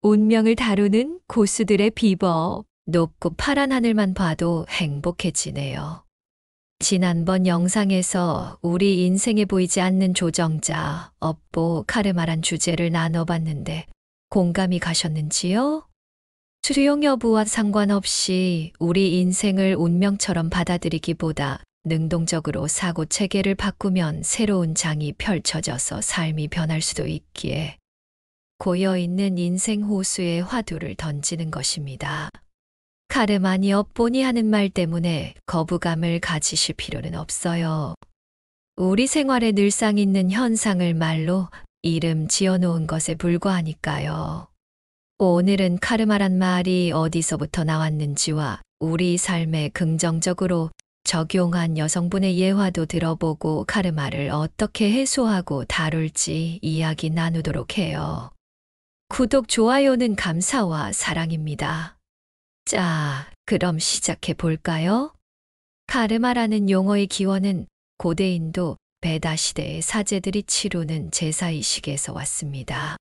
운명을 다루는 고수들의 비법. 높고 파란 하늘만 봐도 행복해지네요. 지난번 영상에서 우리 인생에 보이지 않는 조정자, 업보, 카르마란 주제를 나눠봤는데 공감이 가셨는지요? 수용 여부와 상관없이 우리 인생을 운명처럼 받아들이기보다 능동적으로 사고 체계를 바꾸면 새로운 장이 펼쳐져서 삶이 변할 수도 있기에 고여있는 인생 호수에 화두를 던지는 것입니다. 카르마니 업보니 하는 말 때문에 거부감을 가지실 필요는 없어요. 우리 생활에 늘상 있는 현상을 말로 이름 지어놓은 것에 불과하니까요. 오늘은 카르마란 말이 어디서부터 나왔는지와 우리 삶에 긍정적으로 적용한 여성분의 예화도 들어보고 카르마를 어떻게 해소하고 다룰지 이야기 나누도록 해요. 구독, 좋아요는 감사와 사랑입니다. 자, 그럼 시작해 볼까요? 카르마라는 용어의 기원은 고대 인도 베다 시대의 사제들이 치르는 제사의식에서 왔습니다.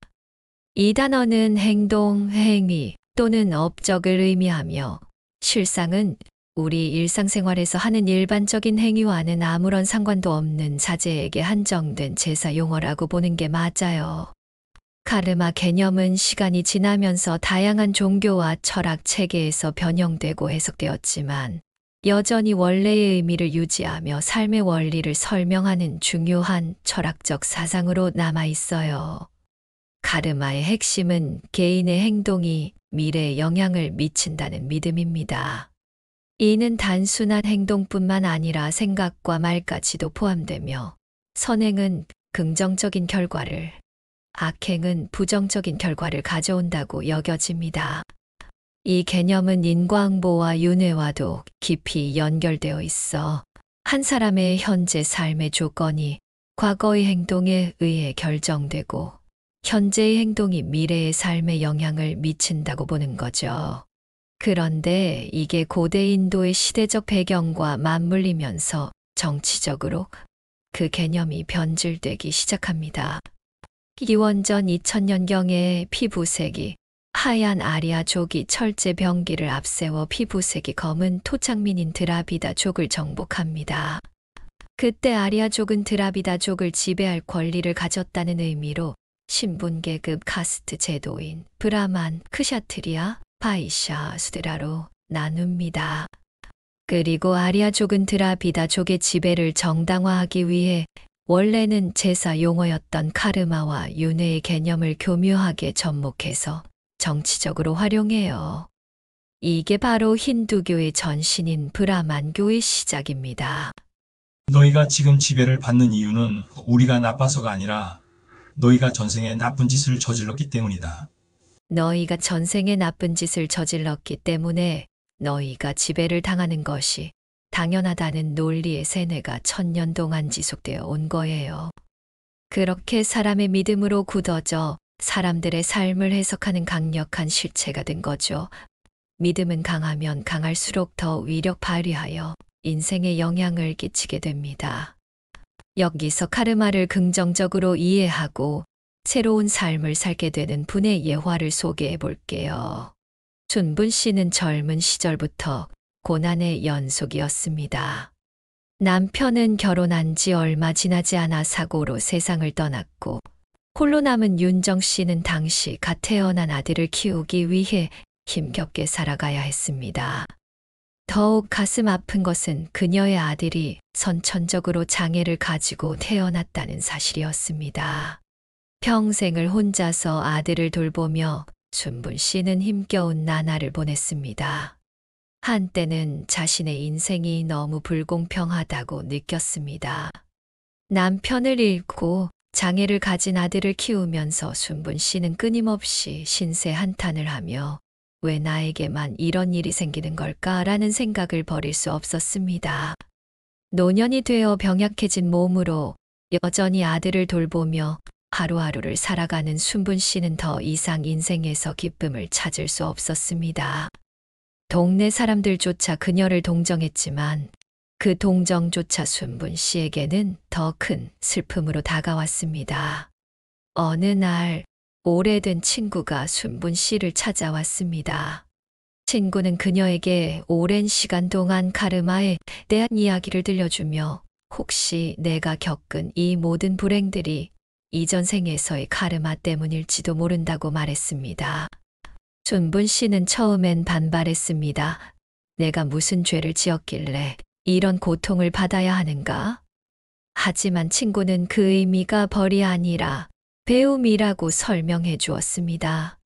이 단어는 행동, 행위 또는 업적을 의미하며 실상은 우리 일상생활에서 하는 일반적인 행위와는 아무런 상관도 없는 자제에게 한정된 제사 용어라고 보는 게 맞아요. 카르마 개념은 시간이 지나면서 다양한 종교와 철학 체계에서 변형되고 해석되었지만 여전히 원래의 의미를 유지하며 삶의 원리를 설명하는 중요한 철학적 사상으로 남아 있어요. 카르마의 핵심은 개인의 행동이 미래에 영향을 미친다는 믿음입니다. 이는 단순한 행동뿐만 아니라 생각과 말까지도 포함되며 선행은 긍정적인 결과를, 악행은 부정적인 결과를 가져온다고 여겨집니다. 이 개념은 인과응보와 윤회와도 깊이 연결되어 있어 한 사람의 현재 삶의 조건이 과거의 행동에 의해 결정되고 현재의 행동이 미래의 삶에 영향을 미친다고 보는 거죠. 그런데 이게 고대 인도의 시대적 배경과 맞물리면서 정치적으로 그 개념이 변질되기 시작합니다. 기원전 2000년경에 피부색이 하얀 아리아족이 철제 병기를 앞세워 피부색이 검은 토착민인 드라비다족을 정복합니다. 그때 아리아족은 드라비다족을 지배할 권리를 가졌다는 의미로 신분계급 카스트 제도인 브라만, 크샤트리아, 바이샤, 수드라로 나눕니다. 그리고 아리아족은 드라비다족의 지배를 정당화하기 위해 원래는 제사 용어였던 카르마와 윤회의 개념을 교묘하게 접목해서 정치적으로 활용해요. 이게 바로 힌두교의 전신인 브라만교의 시작입니다. 너희가 지금 지배를 받는 이유는 우리가 나빠서가 아니라 너희가 전생에 나쁜 짓을 저질렀기 때문이다. 너희가 전생에 나쁜 짓을 저질렀기 때문에 너희가 지배를 당하는 것이 당연하다는 논리의 세뇌가 1000년 동안 지속되어 온 거예요. 그렇게 사람의 믿음으로 굳어져 사람들의 삶을 해석하는 강력한 실체가 된 거죠. 믿음은 강하면 강할수록 더 위력 발휘하여 인생에 영향을 끼치게 됩니다. 여기서 카르마를 긍정적으로 이해하고 새로운 삶을 살게 되는 분의 예화를 소개해 볼게요. 춘분 씨는 젊은 시절부터 고난의 연속이었습니다. 남편은 결혼한 지 얼마 지나지 않아 사고로 세상을 떠났고 홀로 남은 윤정 씨는 당시 갓 태어난 아들을 키우기 위해 힘겹게 살아가야 했습니다. 더욱 가슴 아픈 것은 그녀의 아들이 선천적으로 장애를 가지고 태어났다는 사실이었습니다. 평생을 혼자서 아들을 돌보며 춘분 씨는 힘겨운 나날을 보냈습니다. 한때는 자신의 인생이 너무 불공평하다고 느꼈습니다. 남편을 잃고 장애를 가진 아들을 키우면서 춘분 씨는 끊임없이 신세 한탄을 하며 왜 나에게만 이런 일이 생기는 걸까라는 생각을 버릴 수 없었습니다. 노년이 되어 병약해진 몸으로 여전히 아들을 돌보며 하루하루를 살아가는 춘분 씨는 더 이상 인생에서 기쁨을 찾을 수 없었습니다. 동네 사람들조차 그녀를 동정했지만 그 동정조차 춘분 씨에게는 더 큰 슬픔으로 다가왔습니다. 어느 날 오래된 친구가 순분 씨를 찾아왔습니다. 친구는 그녀에게 오랜 시간 동안 카르마에 대한 이야기를 들려주며 혹시 내가 겪은 이 모든 불행들이 이전 생에서의 카르마 때문일지도 모른다고 말했습니다. 순분 씨는 처음엔 반발했습니다. 내가 무슨 죄를 지었길래 이런 고통을 받아야 하는가? 하지만 친구는 그 의미가 벌이 아니라 배움이라고 설명해 주었습니다.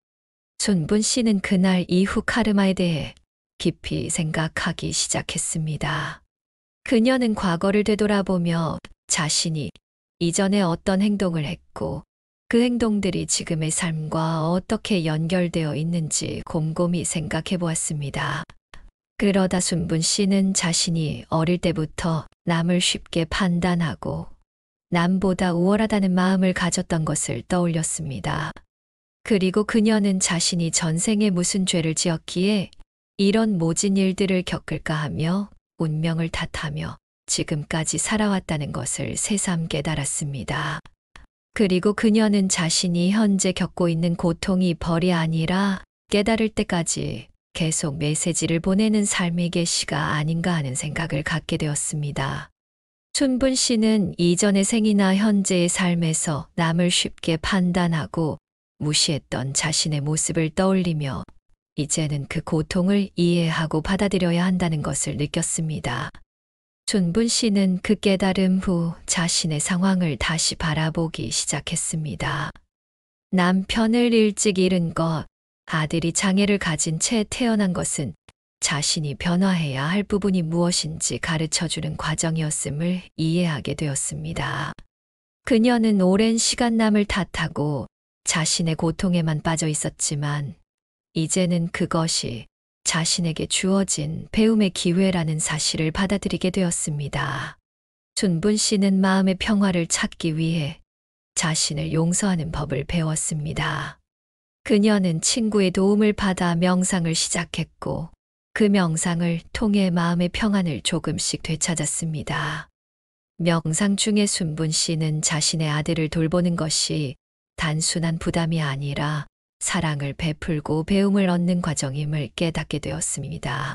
순분 씨는 그날 이후 카르마에 대해 깊이 생각하기 시작했습니다. 그녀는 과거를 되돌아보며 자신이 이전에 어떤 행동을 했고 그 행동들이 지금의 삶과 어떻게 연결되어 있는지 곰곰이 생각해 보았습니다. 그러다 순분 씨는 자신이 어릴 때부터 남을 쉽게 판단하고 남보다 우월하다는 마음을 가졌던 것을 떠올렸습니다. 그리고 그녀는 자신이 전생에 무슨 죄를 지었기에 이런 모진 일들을 겪을까 하며 운명을 탓하며 지금까지 살아왔다는 것을 새삼 깨달았습니다. 그리고 그녀는 자신이 현재 겪고 있는 고통이 벌이 아니라 깨달을 때까지 계속 메시지를 보내는 삶의 계시가 아닌가 하는 생각을 갖게 되었습니다. 순분 씨는 이전의 생이나 현재의 삶에서 남을 쉽게 판단하고 무시했던 자신의 모습을 떠올리며 이제는 그 고통을 이해하고 받아들여야 한다는 것을 느꼈습니다. 순분 씨는 그 깨달음 후 자신의 상황을 다시 바라보기 시작했습니다. 남편을 일찍 잃은 것, 아들이 장애를 가진 채 태어난 것은 자신이 변화해야 할 부분이 무엇인지 가르쳐주는 과정이었음을 이해하게 되었습니다. 그녀는 오랜 시간 남을 탓하고 자신의 고통에만 빠져 있었지만 이제는 그것이 자신에게 주어진 배움의 기회라는 사실을 받아들이게 되었습니다. 순분 씨는 마음의 평화를 찾기 위해 자신을 용서하는 법을 배웠습니다. 그녀는 친구의 도움을 받아 명상을 시작했고 그 명상을 통해 마음의 평안을 조금씩 되찾았습니다. 명상 중에 순분 씨는 자신의 아들을 돌보는 것이 단순한 부담이 아니라 사랑을 베풀고 배움을 얻는 과정임을 깨닫게 되었습니다.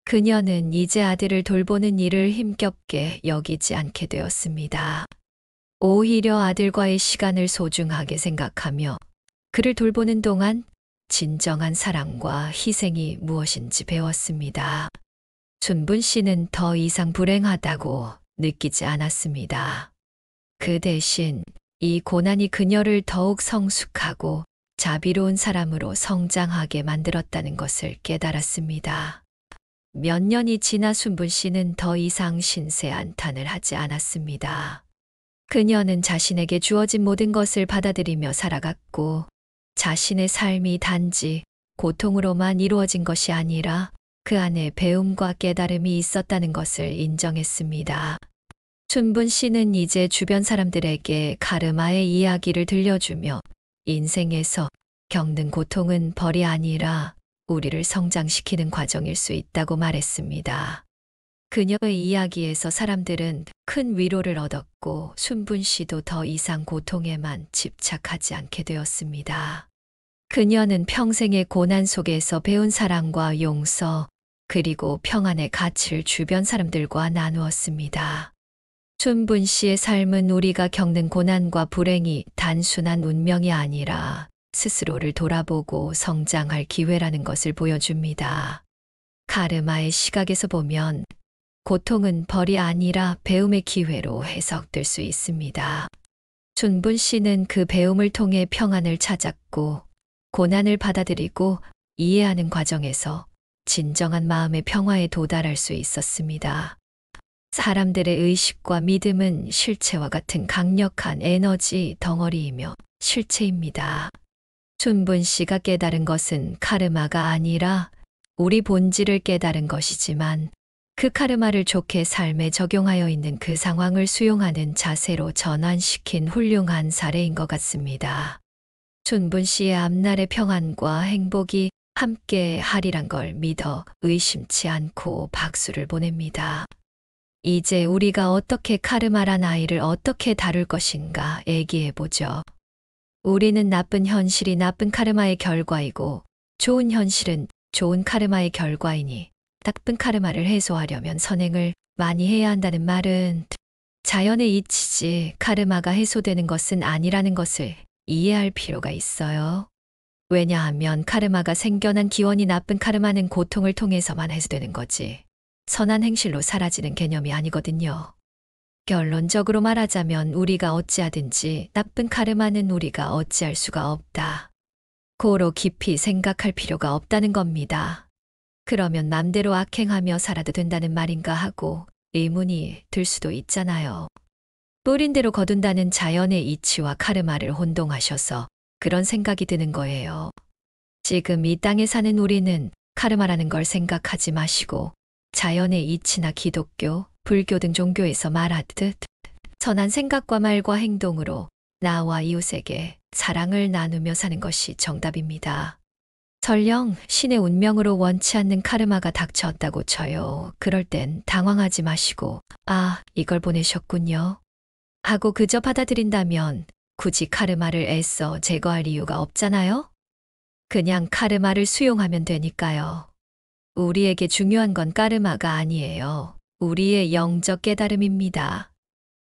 그녀는 이제 아들을 돌보는 일을 힘겹게 여기지 않게 되었습니다. 오히려 아들과의 시간을 소중하게 생각하며 그를 돌보는 동안 진정한 사랑과 희생이 무엇인지 배웠습니다. 순분 씨는 더 이상 불행하다고 느끼지 않았습니다. 그 대신 이 고난이 그녀를 더욱 성숙하고 자비로운 사람으로 성장하게 만들었다는 것을 깨달았습니다. 몇 년이 지나 순분 씨는 더 이상 신세 한탄을 하지 않았습니다. 그녀는 자신에게 주어진 모든 것을 받아들이며 살아갔고 자신의 삶이 단지 고통으로만 이루어진 것이 아니라 그 안에 배움과 깨달음이 있었다는 것을 인정했습니다. 순분 씨는 이제 주변 사람들에게 카르마의 이야기를 들려주며 인생에서 겪는 고통은 벌이 아니라 우리를 성장시키는 과정일 수 있다고 말했습니다. 그녀의 이야기에서 사람들은 큰 위로를 얻었고 순분 씨도 더 이상 고통에만 집착하지 않게 되었습니다. 그녀는 평생의 고난 속에서 배운 사랑과 용서 그리고 평안의 가치를 주변 사람들과 나누었습니다. 순분 씨의 삶은 우리가 겪는 고난과 불행이 단순한 운명이 아니라 스스로를 돌아보고 성장할 기회라는 것을 보여줍니다. 카르마의 시각에서 보면 고통은 벌이 아니라 배움의 기회로 해석될 수 있습니다. 순분 씨는 그 배움을 통해 평안을 찾았고 고난을 받아들이고 이해하는 과정에서 진정한 마음의 평화에 도달할 수 있었습니다. 사람들의 의식과 믿음은 실체와 같은 강력한 에너지 덩어리이며 실체입니다. 순분 씨가 깨달은 것은 카르마가 아니라 우리 본질을 깨달은 것이지만 그 카르마를 좋게 삶에 적용하여 있는 그 상황을 수용하는 자세로 전환시킨 훌륭한 사례인 것 같습니다. 순분 씨의 앞날의 평안과 행복이 함께 하리란 걸 믿어 의심치 않고 박수를 보냅니다. 이제 우리가 어떻게 카르마란 아이를 어떻게 다룰 것인가 얘기해 보죠. 우리는 나쁜 현실이 나쁜 카르마의 결과이고 좋은 현실은 좋은 카르마의 결과이니 나쁜 카르마를 해소하려면 선행을 많이 해야 한다는 말은 자연의 이치지 카르마가 해소되는 것은 아니라는 것을 이해할 필요가 있어요. 왜냐하면 카르마가 생겨난 기원이 나쁜 카르마는 고통을 통해서만 해소되는 거지 선한 행실로 사라지는 개념이 아니거든요. 결론적으로 말하자면 우리가 어찌하든지 나쁜 카르마는 우리가 어찌할 수가 없다. 고로 깊이 생각할 필요가 없다는 겁니다. 그러면 맘대로 악행하며 살아도 된다는 말인가 하고 의문이 들 수도 있잖아요. 뿌린 대로 거둔다는 자연의 이치와 카르마를 혼동하셔서 그런 생각이 드는 거예요. 지금 이 땅에 사는 우리는 카르마라는 걸 생각하지 마시고 자연의 이치나 기독교, 불교 등 종교에서 말하듯 선한 생각과 말과 행동으로 나와 이웃에게 사랑을 나누며 사는 것이 정답입니다. 설령 신의 운명으로 원치 않는 카르마가 닥쳐왔다고 쳐요. 그럴 땐 당황하지 마시고 아, 이걸 보내셨군요 하고 그저 받아들인다면 굳이 카르마를 애써 제거할 이유가 없잖아요? 그냥 카르마를 수용하면 되니까요. 우리에게 중요한 건 카르마가 아니에요. 우리의 영적 깨달음입니다.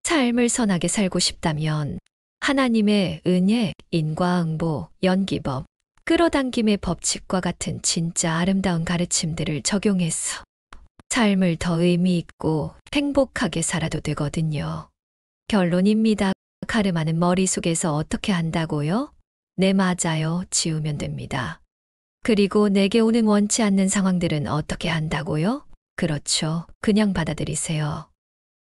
삶을 선하게 살고 싶다면 하나님의 은혜, 인과응보, 연기법, 끌어당김의 법칙과 같은 진짜 아름다운 가르침들을 적용해서 삶을 더 의미 있고 행복하게 살아도 되거든요. 결론입니다. 카르마는 머릿속에서 어떻게 한다고요? 네, 맞아요. 지우면 됩니다. 그리고 내게 오는 원치 않는 상황들은 어떻게 한다고요? 그렇죠. 그냥 받아들이세요.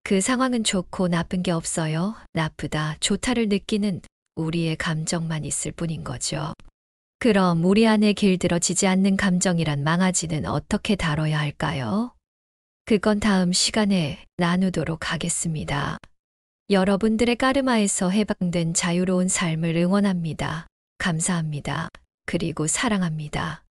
그 상황은 좋고 나쁜 게 없어요. 나쁘다, 좋다를 느끼는 우리의 감정만 있을 뿐인 거죠. 그럼 우리 안에 길들어지지 않는 감정이란 망아지는 어떻게 다뤄야 할까요? 그건 다음 시간에 나누도록 하겠습니다. 여러분들의 까르마에서 해방된 자유로운 삶을 응원합니다. 감사합니다. 그리고 사랑합니다.